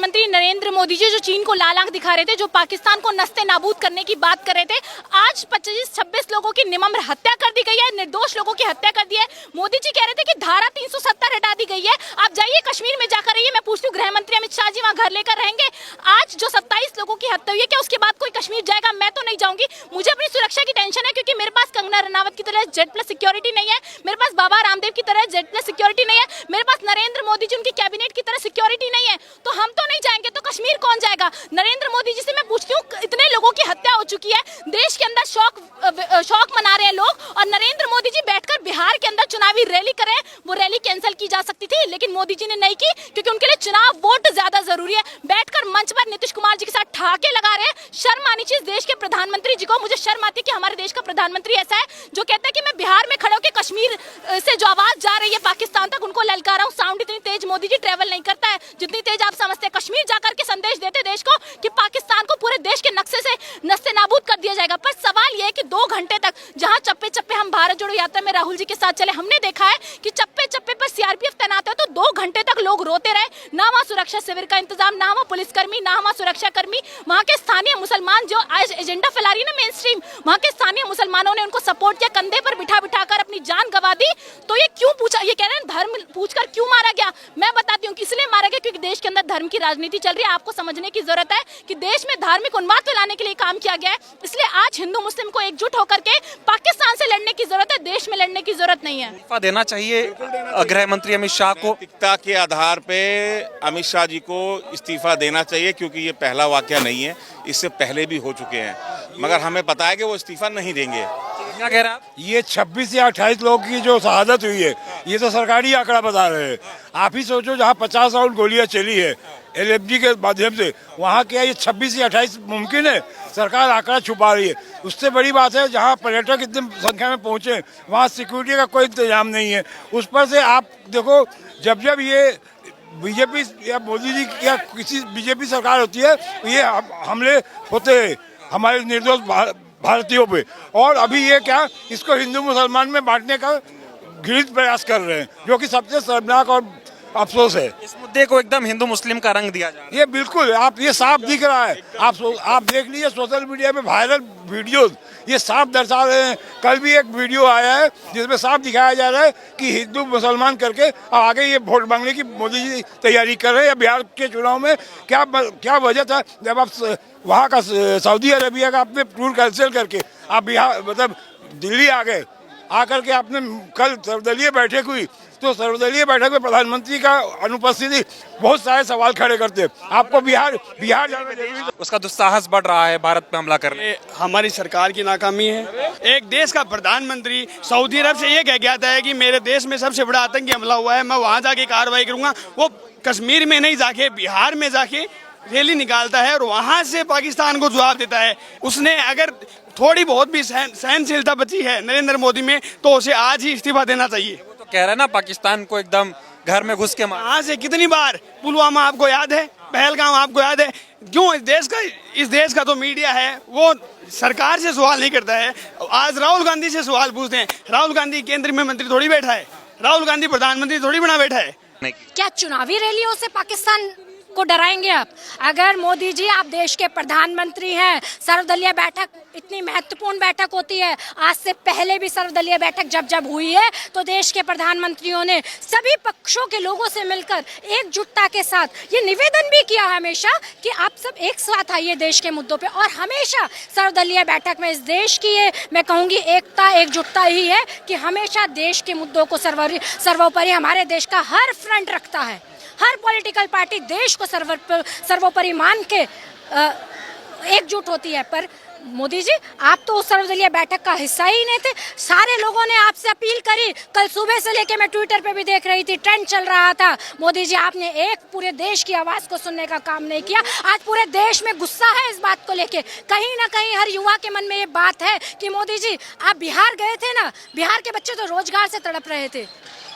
प्रधानमंत्री नरेंद्र मोदी जी जो चीन को लाल आंख दिखा रहे थे, जो पाकिस्तान को नस्ते नाबूद करने की बात कर रहे थे, आज 25-26 लोगों की निर्मम हत्या कर दी गई है, निर्दोष लोगों की हत्या कर दी है। मोदी जी कह रहे थे कि धारा 370 हटा दी गई है। आप जाइए कश्मीर में जाकर रहिए। मैं पूछती हूँ, गृह मंत्री अमित शाह जी वहाँ घर लेकर रहेंगे? आज जो 27 लोगों की हत्या हुई है, क्या उसके बाद कोई कश्मीर जाएगा? मैं तो नहीं जाऊंगी। मुझे अपनी सुरक्षा की टेंशन है, क्योंकि मेरे पास कंगना रनावत की तरह Z+ सिक्योरिटी नहीं है, मेरे पास बाबा रामदेव की तरह Z+ सिक्योरिटी नहीं है, मेरे पास नरेंद्र मोदी जी उनकी कैबिनेट की तरह सिक्योरिटी नहीं है। तो हम तो नहीं जाएंगे तो कश्मीर कौन जाएगा? नरेंद्र मोदी जी से मैं पूछती हूँ, इतने लोगों की हत्या हो चुकी है, देश के अंदर शौक मना रहे हैं लोग, और नरेंद्र मोदी जी बैठकर बिहार के अंदर चुनावी रैली कर रहे हैं। वो रैली कैंसिल की जा सकती थी, लेकिन मोदी जी ने नहीं की, क्योंकि उनके लिए चुनाव वोट ज्यादा जरूरी है। बैठकर मंच पर नीतीश कुमार जी के साथ ठहाके लगा रहे हैं। शर्म आनी चाहिए देश के प्रधानमंत्री जी को। मुझे शर्म आती है कि हमारे देश का प्रधानमंत्री ऐसा है जो कहता है कि मैं बिहार में खड़े होकर कश्मीर से जो आवाज जा रही है पाकिस्तान तक, उनको ललका रहा हूँ। साउंड इतनी तेज मोदी जी ट्रेवल नहीं करता है जितनी तेज आप समझते हैं। कश्मीर जाकर के संदेश देते देश को कि पाकिस्तान को पूरे देश के नक्शे से नस्ते नाबूद कर दिया जाएगा। पर सवाल यह है कि 2 घंटे तक जहां चप्पे चप्पे हम भारत जोड़ो यात्रा में राहुल जी के साथ चले, हमने देखा है कि चप्पे चप्पे पर सीआरपीएफ तैनात है, तो 2 घंटे तक लोग रोते रहे। ना वहाँ सुरक्षा शिविर का इंतजाम, ना वहाँ पुलिसकर्मी, ना वहाँ सुरक्षा कर्मी। वहाँ के स्थानीय मुसलमान जो आज एजेंडा फैला रही है ना मेन स्ट्रीम, वहाँ के स्थानीय मुसलमानों ने उनको सपोर्ट किया, कंधे पर बिठा बिठा कर अपनी जान गंवा दी। तो ये क्यों पूछा, ये कह रहे हैं धर्म पूछकर क्यों मारा गया? मैं बताती हूँ किस लिए मारा गया, क्योंकि देश के अंदर धर्म की राजनीति चल रही है। आपको समझने की जरूरत है कि देश में धार्मिक उन्माद फैलाने के लिए काम किया गया है। इसलिए आज हिंदू मुस्लिम को एकजुट होकर के पाकिस्तान से लड़ने की जरूरत है, देश में लड़ने की जरूरत नहीं है। इस्तीफा देना चाहिए गृह मंत्री अमित शाह को। नैतिकता के आधार पे अमित शाह जी को इस्तीफा देना चाहिए, क्योंकि ये पहला वाकया नहीं है, इससे पहले भी हो चुके हैं, मगर हमें पता है कि वो इस्तीफा नहीं देंगे। क्या कह रहा है आप? ये 26 या 28 लोगों की जो शहादत हुई है, ये तो सरकारी आंकड़ा बता रहे हैं। आप ही सोचो, जहाँ 50 राउंड गोलियां चली है LFG के माध्यम से, वहाँ क्या ये 26 या 28 मुमकिन है? सरकार आंकड़ा छुपा रही है। उससे बड़ी बात है, जहाँ पर्यटक इतनी संख्या में पहुँचे, वहाँ सिक्योरिटी का कोई इंतजाम नहीं है। उस पर से आप देखो, जब जब ये बीजेपी या मोदी जी या किसी बीजेपी सरकार होती है, ये हमले होते हैं हमारे निर्दोष भारतीयों पे। और अभी ये क्या, इसको हिंदू मुसलमान में बांटने का घृणित प्रयास कर रहे हैं, जो कि सबसे शर्मनाक और अफसोस है। इस मुद्दे को एकदम हिंदू मुस्लिम का रंग दिया जा रहा है। ये बिल्कुल आप, ये साफ दिख रहा है। आप देख लीजिए सोशल मीडिया में वायरल वीडियोस, ये साफ दर्शा रहे हैं। कल भी एक वीडियो आया है जिसमें साफ दिखाया जा रहा है कि हिंदू मुसलमान करके और आगे ये वोट मांगने की मोदी जी तैयारी कर रहे हैं। बिहार के चुनाव में क्या वजह था, जब आप वहाँ का सऊदी अरेबिया का आपने टूर कैंसिल करके आप बिहार मतलब दिल्ली आ गए, आकर के आपने कल सर्वदलीय बैठक हुई, तो सर्वदलीय बैठक में प्रधानमंत्री का अनुपस्थिति बहुत सारे सवाल खड़े करते हैं। आपको बिहार जाना जरूरी है। उसका दुस्साहस बढ़ रहा है भारत पे हमला करने। ये हमारी सरकार की नाकामी है। एक देश का प्रधानमंत्री सऊदी अरब से ये कह गया था कि मेरे देश में सबसे बड़ा आतंकी हमला हुआ है, मैं वहाँ जाके कार्रवाई करूंगा। वो कश्मीर में नहीं जाके बिहार में जाके रैली निकालता है और वहाँ से पाकिस्तान को जवाब देता है। उसने अगर थोड़ी बहुत भी सहनशीलता बची है नरेंद्र मोदी में, तो उसे आज ही इस्तीफा देना चाहिए। वो तो कह रहा है ना, पाकिस्तान को एकदम घर में घुस के मार। यहाँ से कितनी बार पुलवामा आपको याद है, पहलगाम आपको याद है। क्यों इस देश का तो मीडिया है वो सरकार से सवाल नहीं करता है। आज राहुल गांधी से सवाल पूछते हैं। राहुल गांधी केंद्र में मंत्री थोड़ी बैठा है, राहुल गांधी प्रधानमंत्री थोड़ी बना बैठा है। क्या चुनावी रैलियों से पाकिस्तान को डराएंगे आप? अगर मोदी जी, आप देश के प्रधानमंत्री हैं, सर्वदलीय बैठक इतनी महत्वपूर्ण बैठक होती है। आज से पहले भी सर्वदलीय बैठक जब हुई है, तो देश के प्रधानमंत्रियों ने सभी पक्षों के लोगों से मिलकर एकजुटता के साथ ये निवेदन भी किया हमेशा कि आप सब एक साथ आइए देश के मुद्दों पे। और हमेशा सर्वदलीय बैठक में इस देश की ये मैं कहूँगी एकता एकजुटता ही है कि हमेशा देश के मुद्दों को सर्वोपरि हमारे देश का हर फ्रंट रखता है। हर पॉलिटिकल पार्टी देश को सर्वोपरि मान के एकजुट होती है। पर मोदी जी, आप तो उस सर्वदलीय बैठक का हिस्सा ही नहीं थे। सारे लोगों ने आपसे अपील करी। कल सुबह से लेके मैं ट्विटर पे भी देख रही थी, ट्रेंड चल रहा था। मोदी जी, आपने एक पूरे देश की आवाज को सुनने का काम नहीं किया। आज पूरे देश में गुस्सा है इस बात को लेके। कहीं ना कहीं हर युवा के मन में ये बात है कि मोदी जी, आप बिहार गए थे ना, बिहार के बच्चे तो रोजगार से तड़प रहे थे।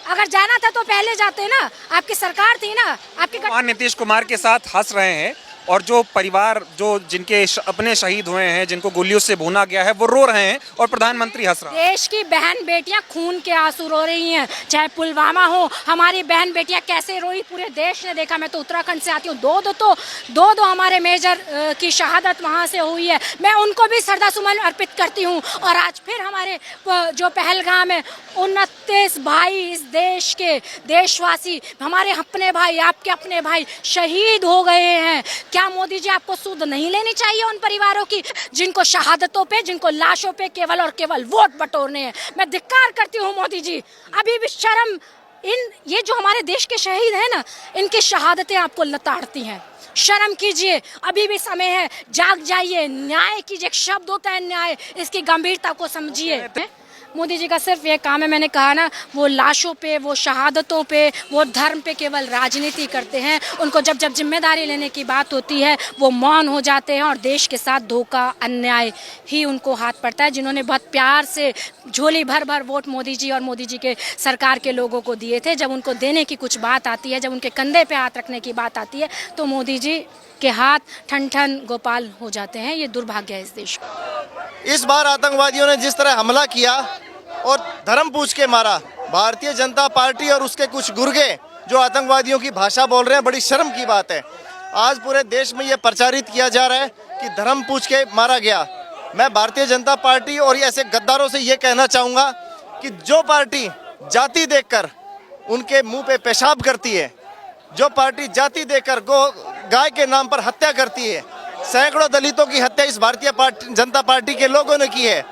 अगर जाना था तो पहले जाते ना, आपकी सरकार थी ना, आपकी। वहाँ नीतीश कुमार के साथ हंस रहे हैं और जो परिवार जो जिनके अपने शहीद हुए हैं, जिनको गोलियों से भूना गया है, वो रो रहे हैं और प्रधानमंत्री हंस रहा है। देश की बहन बेटियां खून के आंसू रो रही हैं, चाहे पुलवामा हो, हमारी बहन बेटियां कैसे रोई पूरे देश ने देखा। मैं तो उत्तराखंड से आती हूँ, दो हमारे मेजर की शहादत वहाँ से हुई है, मैं उनको भी श्रद्धासुमन अर्पित करती हूँ। और आज फिर हमारे जो पहलगाम है, 29 भाई इस देश के देशवासी, हमारे अपने भाई, आपके अपने भाई शहीद हो गए हैं। क्या मोदी जी आपको सूद नहीं लेनी चाहिए उन परिवारों की जिनको शहादतों पे, जिनको लाशों पे केवल और केवल वोट बटोरने हैं? मैं धिक्कार करती हूँ मोदी जी, अभी भी शर्म, ये जो हमारे देश के शहीद हैं ना, इनकी शहादतें आपको लताड़ती हैं। शर्म कीजिए, अभी भी समय है, जाग जाइए, न्याय कीजिए। एक शब्द होता है न्याय, इसकी गंभीरता को समझिए। मोदी जी का सिर्फ ये काम है, मैंने कहा ना, वो लाशों पे, वो शहादतों पे, वो धर्म पे केवल राजनीति करते हैं। उनको जब जब जिम्मेदारी लेने की बात होती है वो मौन हो जाते हैं और देश के साथ धोखा, अन्याय ही उनको हाथ पड़ता है। जिन्होंने बहुत प्यार से झोली भर भर वोट मोदी जी और मोदी जी के सरकार के लोगों को दिए थे, जब उनको देने की कुछ बात आती है, जब उनके कंधे पे हाथ रखने की बात आती है, तो मोदी जी के हाथ ठन ठन गोपाल हो जाते हैं। ये दुर्भाग्य है इस देश का। इस बार आतंकवादियों ने जिस तरह हमला किया और धर्म पूछ के मारा, भारतीय जनता पार्टी और उसके कुछ गुर्गे जो आतंकवादियों की भाषा बोल रहे हैं, बड़ी शर्म की बात है। आज पूरे देश में ये प्रचारित किया जा रहा है कि धर्म पूछ के मारा गया। मैं भारतीय जनता पार्टी और ऐसे गद्दारों से ये कहना चाहूँगा कि जो पार्टी जाति देखकर उनके मुंह पे पेशाब करती है, जो पार्टी जाति देकर गाय के नाम पर हत्या करती है, सैकड़ों दलितों की हत्या इस भारतीय जनता पार्टी के लोगों ने की है।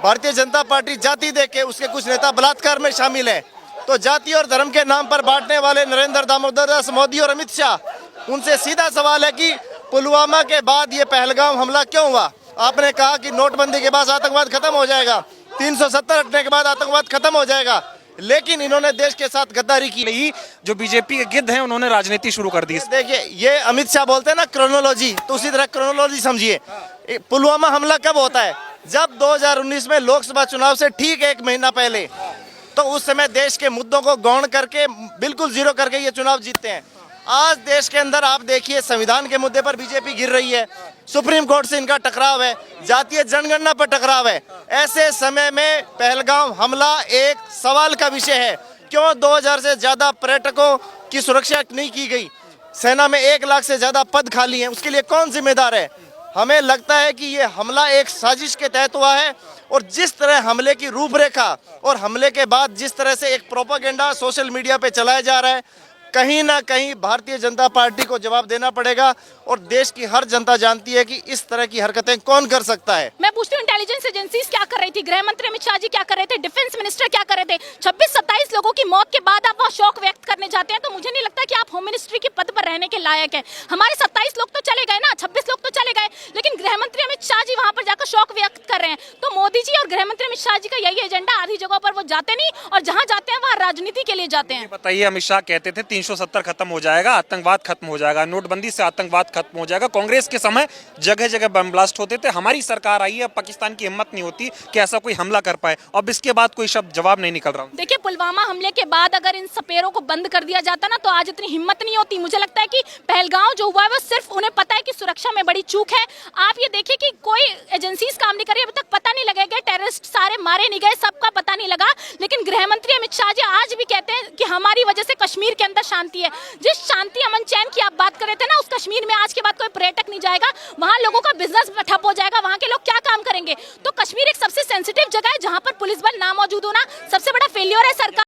भारतीय जनता पार्टी जाति देख के, उसके कुछ नेता बलात्कार में शामिल है, तो जाति और धर्म के नाम पर बांटने वाले नरेंद्र दामोदर दास मोदी और अमित शाह, उनसे सीधा सवाल है कि पुलवामा के बाद ये पहलगाम हमला क्यों हुआ? आपने कहा कि नोटबंदी के बाद आतंकवाद खत्म हो जाएगा, 370 हटने के बाद आतंकवाद खत्म हो जाएगा, लेकिन इन्होंने देश के साथ गद्दारी की। नहीं, जो बीजेपी के गिद्ध हैं उन्होंने राजनीति शुरू कर दी। देखिए, ये अमित शाह बोलते हैं ना क्रोनोलॉजी, तो उसी तरह क्रोनोलॉजी समझिए। पुलवामा हमला कब होता है? जब 2019 में लोकसभा चुनाव से ठीक 1 महीना पहले, तो उस समय देश के मुद्दों को गौण करके बिल्कुल जीरो करके ये चुनाव जीतते हैं। आज देश के अंदर आप देखिए, संविधान के मुद्दे पर बीजेपी गिर रही है, सुप्रीम कोर्ट से इनका टकराव है, जातीय जनगणना पर टकराव है। ऐसे समय में पहलगाम हमला एक सवाल का विषय है। क्यों 2000 से ज्यादा पर्यटकों की सुरक्षा नहीं की गई? सेना में 1 लाख से ज्यादा पद खाली हैं, उसके लिए कौन जिम्मेदार है? हमें लगता है कि ये हमला एक साजिश के तहत हुआ है, और जिस तरह हमले की रूपरेखा और हमले के बाद जिस तरह से एक प्रोपेगेंडा सोशल मीडिया पे चलाया जा रहा है, कहीं ना कहीं भारतीय जनता पार्टी को जवाब देना पड़ेगा। और देश की हर जनता जानती है कि इस तरह की हरकतें कौन कर सकता है। मैं पूछती हूँ, इंटेलिजेंस एजेंसीज क्या कर रही थी? गृह मंत्री अमित शाह जी क्या कर रहे थे? डिफेंस मिनिस्टर क्या कर रहे थे? 26-27 लोगों की मौत के बाद आप वहाँ शोक व्यक्त करने जाते हैं, तो मुझे नहीं लगता कि आप होम मिनिस्ट्री के पद पर रहने के लायक है। हमारे 27 लोग तो चले गए ना, 26 लोग तो चले गए, लेकिन गृह मंत्री अमित शाह जी वहाँ पर जाकर शोक व्यक्त कर रहे हैं। तो मोदी जी और गृह मंत्री अमित शाह जी का यही एजेंडा, आधी जगह पर वो जाते नहीं, और जहाँ जाते हैं वहाँ राजनीति के लिए जाते हैं। बताइए, अमित शाह कहते थे 370 खत्म हो जाएगा, आतंकवाद खत्म हो जाएगा, नोटबंदी से आतंकवाद खत्म हो जाएगा। कांग्रेस के समय जगह जगह बम ब्लास्ट होते थे। हमारी सरकार आई है, पाकिस्तान की हिम्मत नहीं होती कि ऐसा कोई हमला कर पाए। अब इसके बाद कोई शब्द जवाब नहीं निकल रहा। देखिए, पुलवामा हमले के बाद अगर इन सपेरों को बंद कर दिया जाता ना, तो आज इतनी हिम्मत नहीं होती। मुझे लगता है कि पहलगाम जो हुआ है वो सिर्फ उन्हें पता है कि सुरक्षा में बड़ी चूक है। आप ये देखिए कि कोई एजेंसीज काम नहीं कर रही, अभी तक पता नहीं लगेगा टेररिस्ट सारे मारे नहीं गए, सबका पता नहीं लगा। लेकिन गृह मंत्री अमित शाह जी आज भी कहते हैं कि हमारी वजह से कश्मीर के अंदर शांति है। जिस शांति, अमन, चैन की आप बात कर रहे थे ना, उस कश्मीर में आज के बाद कोई पर्यटक नहीं जाएगा, वहां लोगों का बिजनेस ठप हो जाएगा, वहां के लोग क्या काम करेंगे? तो कश्मीर एक सबसे सेंसिटिव जगह है, जहां पर पुलिस बल ना मौजूद होना सबसे बड़ा फेलियर है सरकार